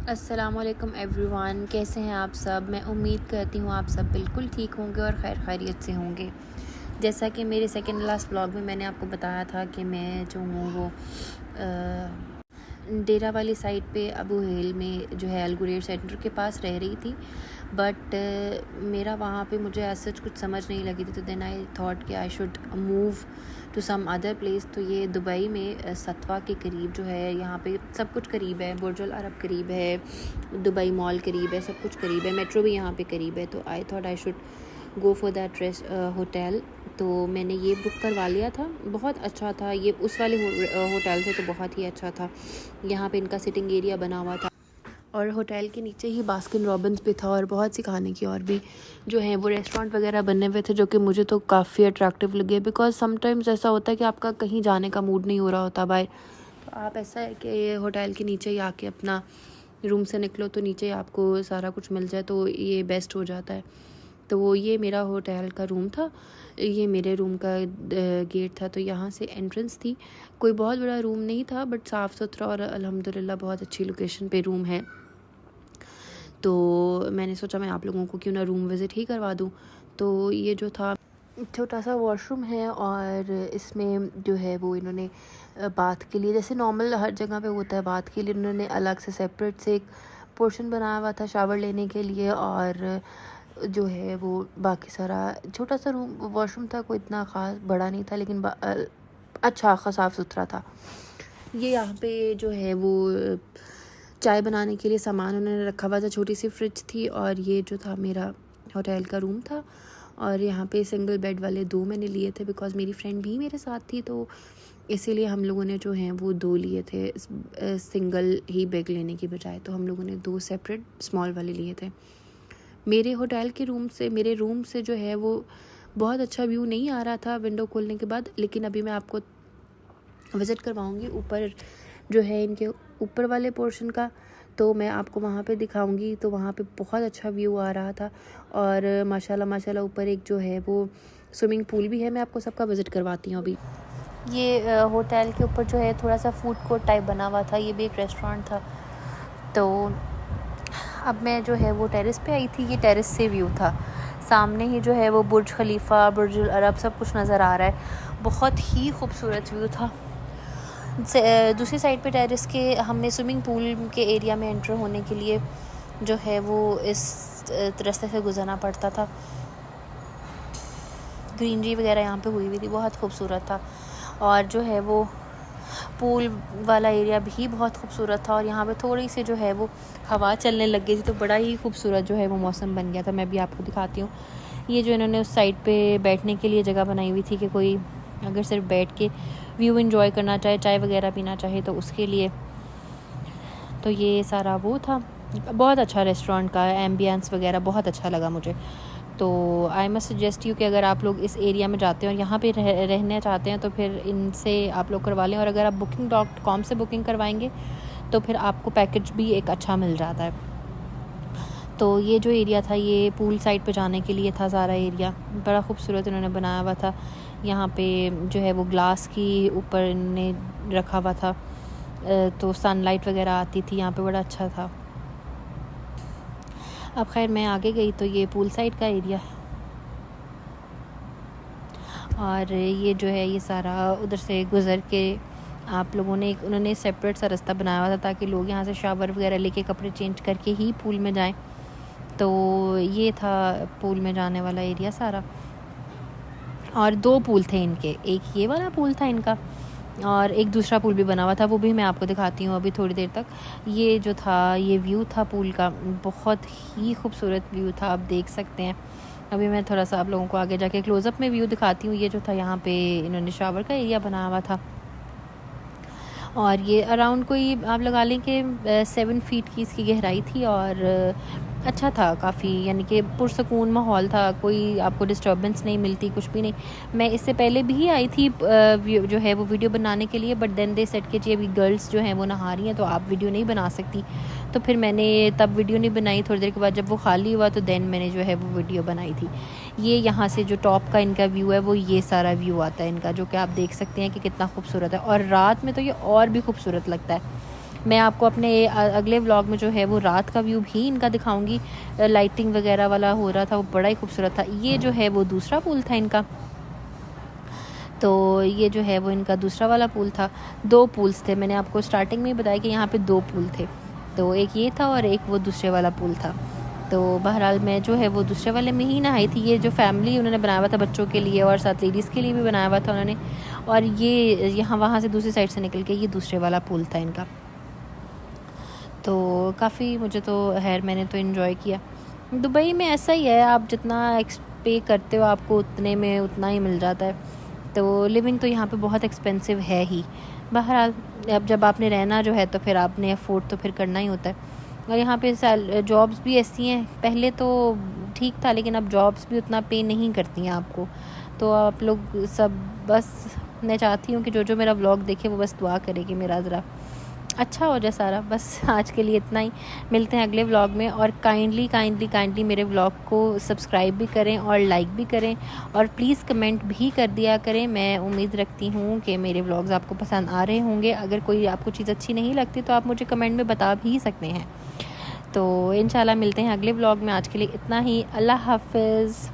अस्सलामुअलैकुम एवरीवन, कैसे हैं आप सब। मैं उम्मीद करती हूँ आप सब बिल्कुल ठीक होंगे और खैर खैरियत से होंगे। जैसा कि मेरे सेकंड लास्ट व्लॉग में मैंने आपको बताया था कि मैं जो हूँ वो डेरा वाली साइड पे अबू हेल में जो है अलगुरेर सेंटर के पास रह रही थी। बट मेरा वहाँ पे मुझे ऐसा कुछ समझ नहीं लगी थी, तो देन आई थॉट कि I should move to some other place. तो ये दुबई में सतवा के करीब जो है, यहाँ पे सब कुछ करीब है। बुर्ज अल अरब करीब है, दुबई मॉल करीब है, सब कुछ करीब है, मेट्रो भी यहाँ पे करीब है। तो I thought I should go for that hotel. तो मैंने ये बुक करवा लिया था, बहुत अच्छा था ये। उस वाले होटल से तो बहुत ही अच्छा था। यहाँ पे इनका सिटिंग एरिया बना हुआ था और होटल के नीचे ही बास्किन रॉबिन्स भी था और बहुत सी खाने की और भी जो है वो रेस्टोरेंट वगैरह बने हुए थे, जो कि मुझे तो काफ़ी अट्रैक्टिव लगे। बिकॉज समटाइम्स ऐसा होता है कि आपका कहीं जाने का मूड नहीं हो रहा होता बाहर, तो आप ऐसा है कि होटल के नीचे ही आके अपना रूम से निकलो तो नीचे आपको सारा कुछ मिल जाए, तो ये बेस्ट हो जाता है। तो वो ये मेरा होटल का रूम था, ये मेरे रूम का गेट था। तो यहाँ से एंट्रेंस थी। कोई बहुत बड़ा रूम नहीं था, बट साफ़ सुथरा और अल्हम्दुलिल्लाह बहुत अच्छी लोकेशन पे रूम है। तो मैंने सोचा मैं आप लोगों को क्यों ना रूम विज़िट ही करवा दूँ। तो ये जो था, छोटा सा वॉशरूम है और इसमें जो है वो इन्होंने बाथ के लिए, जैसे नॉर्मल हर जगह पे होता है, बाथ के लिए इन्होंने अलग से सेपरेट से एक पोर्शन बनाया हुआ था शावर लेने के लिए। और जो है वो बाकी सारा छोटा सा रूम वॉशरूम था, कोई इतना ख़ास बड़ा नहीं था, लेकिन अच्छा साफ़ सुथरा था। ये यहाँ पे जो है वो चाय बनाने के लिए सामान उन्होंने रखा हुआ था, छोटी सी फ्रिज थी। और ये जो था मेरा होटल का रूम था। और यहाँ पे सिंगल बेड वाले 2 मैंने लिए थे, बिकॉज़ मेरी फ्रेंड भी मेरे साथ थी, तो इसीलिए हम लोगों ने जो हैं वो 2 लिए थे, सिंगल ही बेड लेने की बजाय। तो हम लोगों ने 2 सेपरेट स्मॉल वाले लिए थे। मेरे होटल के रूम से, मेरे रूम से जो है वो बहुत अच्छा व्यू नहीं आ रहा था विंडो खोलने के बाद, लेकिन अभी मैं आपको विज़िट करवाऊँगी ऊपर जो है इनके ऊपर वाले पोर्शन का, तो मैं आपको वहाँ पे दिखाऊंगी। तो वहाँ पे बहुत अच्छा व्यू आ रहा था और माशाल्लाह ऊपर एक जो है वो स्विमिंग पूल भी है। मैं आपको सबका विज़िट करवाती हूँ अभी। ये होटल के ऊपर जो है थोड़ा सा फूड कोर्ट टाइप बना हुआ था, ये भी एक रेस्टोरेंट था। तो अब मैं जो है वो टेरेस पे आई थी, ये टेरेस से व्यू था। सामने ही जो है वो बुर्ज खलीफा, बुर्ज अल अरब सब कुछ नज़र आ रहा है। बहुत ही खूबसूरत व्यू था। दूसरी साइड पे टेरेस के हमें स्विमिंग पूल के एरिया में एंटर होने के लिए जो है वो इस रास्ते से गुजरना पड़ता था। ग्रीनरी वगैरह यहाँ पे हुई हुई थी, बहुत खूबसूरत था। और जो है वो पूल वाला एरिया भी बहुत खूबसूरत था। और यहाँ पे थोड़ी सी जो है वो हवा चलने लग गई थी, तो बड़ा ही खूबसूरत जो है वो मौसम बन गया था। मैं भी आपको दिखाती हूँ। ये जो इन्होंने उस साइड पे बैठने के लिए जगह बनाई हुई थी कि कोई अगर सिर्फ बैठ के व्यू एंजॉय करना चाहे, चाय वगैरह पीना चाहे, तो उसके लिए। तो ये सारा वो था। बहुत अच्छा रेस्टोरेंट का एम्बियंस वगैरह बहुत अच्छा लगा मुझे। तो आई मस्ट सजेस्ट यू कि अगर आप लोग इस एरिया में जाते हैं और यहाँ पे रहना चाहते हैं, तो फिर इनसे आप लोग करवा लें। और अगर आप booking.com से बुकिंग करवाएंगे तो फिर आपको पैकेज भी एक अच्छा मिल जाता है। तो ये जो एरिया था, ये पूल साइड पे जाने के लिए था सारा एरिया। बड़ा खूबसूरत इन्होंने बनाया हुआ था। यहाँ पे जो है वो ग्लास की ऊपर इन्होंने रखा हुआ था, तो सनलाइट वगैरह आती थी यहाँ पे, बड़ा अच्छा था। अब खैर मैं आगे गई तो ये पूल साइड का एरिया है। और ये जो है ये सारा उधर से गुज़र के आप लोगों ने उन्होंने सेपरेट सा रास्ता बनाया हुआ था, ताकि लोग यहाँ से शावर वगैरह लेके कपड़े चेंज करके ही पूल में जाएं। तो ये था पूल में जाने वाला एरिया सारा। और 2 पूल थे इनके, एक ये वाला पूल था इनका और एक दूसरा पूल भी बना हुआ था, वो भी मैं आपको दिखाती हूँ अभी थोड़ी देर तक। ये जो था ये व्यू था पूल का, बहुत ही खूबसूरत व्यू था, आप देख सकते हैं। अभी मैं थोड़ा सा आप लोगों को आगे जाके क्लोज़अप में व्यू दिखाती हूँ। ये जो था यहाँ पे इन्होंने शावर का एरिया बनाया हुआ था। और ये अराउंड कोई आप लगा लें कि 7 फीट की इसकी गहराई थी। और अच्छा था काफ़ी, यानी कि पुरसकून माहौल था, कोई आपको डिस्टर्बेंस नहीं मिलती, कुछ भी नहीं। मैं इससे पहले भी आई थी जो है वो वीडियो बनाने के लिए, बट देन दे सेट के जी अभी गर्ल्स जो हैं वो नहा रही हैं, तो आप वीडियो नहीं बना सकती। तो फिर मैंने तब वीडियो नहीं बनाई। थोड़ी देर के बाद जब वो खाली हुआ तो देन मैंने जो है वो वीडियो बनाई थी। ये यहाँ से जो टॉप का इनका व्यू है वो ये सारा व्यू आता है इनका, जो कि आप देख सकते हैं कि कितना खूबसूरत है। और रात में तो ये और भी खूबसूरत लगता है। मैं आपको अपने अगले व्लॉग में जो है वो रात का व्यू भी इनका दिखाऊंगी। लाइटिंग वगैरह वाला हो रहा था, वो बड़ा ही खूबसूरत था। ये जो है वो दूसरा पूल था इनका, तो ये जो है वो इनका दूसरा वाला पूल था। 2 पूल्स थे, मैंने आपको स्टार्टिंग में ही बताया कि यहाँ पे 2 पूल थे, तो एक ये था और एक वो दूसरे वाला पूल था। तो बहरहाल मैं जो है वो दूसरे वाले में ही नहाई थी। ये जो फैमिली उन्होंने बनाया हुआ था बच्चों के लिए और साथ लेडीज़ के लिए भी बनाया हुआ था उन्होंने, और ये यहाँ वहाँ से दूसरी साइड से निकल के ये दूसरे वाला पूल था इनका। तो काफ़ी मुझे तो मैंने तो इन्जॉय किया। दुबई में ऐसा ही है, आप जितना पे करते हो आपको उतने में उतना ही मिल जाता है। तो लिविंग तो यहाँ पे बहुत एक्सपेंसिव है ही। बहरहाल अब जब आपने रहना जो है तो फिर आपने अफोर्ड तो फिर करना ही होता है। और यहाँ पे जॉब्स भी ऐसी हैं, पहले तो ठीक था लेकिन अब जॉब्स भी उतना पे नहीं करती हैं आपको। तो आप लोग सब बस, मैं चाहती हूँ कि जो मेरा व्लॉग देखे वो बस दुआ करे कि मेरा ज़रा अच्छा हो जाए सारा। बस आज के लिए इतना ही, मिलते हैं अगले व्लॉग में। और काइंडली मेरे व्लॉग को सब्सक्राइब भी करें और लाइक भी करें, और प्लीज़ कमेंट भी कर दिया करें। मैं उम्मीद रखती हूँ कि मेरे व्लॉग्स आपको पसंद आ रहे होंगे। अगर कोई आपको चीज़ अच्छी नहीं लगती तो आप मुझे कमेंट में बता भी सकते हैं। तो इंशाल्लाह मिलते हैं अगले व्लॉग में। आज के लिए इतना ही, अल्लाह हाफ़िज़।